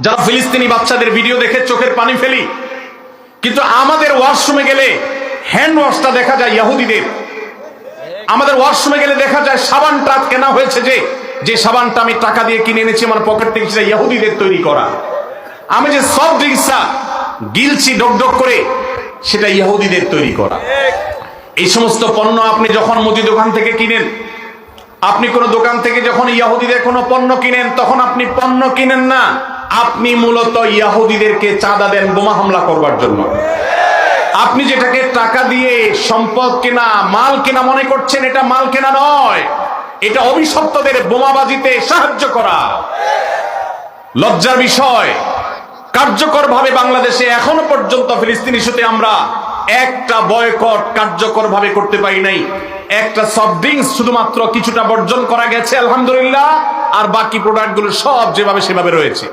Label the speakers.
Speaker 1: যারা ফিলিস্তিনি বাচ্চাদের ভিডিও দেখে চোখের পানি ফেলি, কিন্তু আমাদের ওয়াশরুমে গেলে হ্যান্ড ওয়াশটা দেখা যায় ইহুদিদের। আমাদের ওয়াশরুমে গেলে দেখা যায় সাবানটা কেনা হয়েছে যে সাবানটা আমি টাকা দিয়ে কিনে এনেছি আমার পকেট থেকে, সেটা ইহুদিদের তৈরি করা। আমি যে সফট ড্রিঙ্কসটা গিলছি ডক ডক করে, সেটা ইহুদিদের তৈরি করা। এই সমস্ত পণ্য আপনি যখন মুদি দোকান থেকে কিনেন, আপনি কোন দোকান থেকে যখন ইহুদিদের কোনো পণ্য কিনেন, তখন আপনি পণ্য কিনেন না, আপনি মূলত ইহুদিদেরকে চাঁদা দেন বোমা হামলা করবার জন্য। আপনি যেটাকে টাকা দিয়ে সম্পদ কেনা, মাল কেনা মনে করছেন, এটা মাল কেনা নয়, এটা অভিশপ্তদের বোমাবাজিতে সাহায্য করা। লজ্জার বিষয়, কার্যকরভাবে বাংলাদেশে এখনো পর্যন্ত ফিলিস্তিন ইস্যুতে আমরা একটা বয়কট কার্যকরভাবে করতে পারি নাই। একটা সফট ড্রিঙ্কস শুধুমাত্র কিছুটা বর্জন করা গেছে আলহামদুলিল্লাহ, আর বাকি প্রোডাক্টগুলো সব যেভাবে সেভাবে রয়েছে।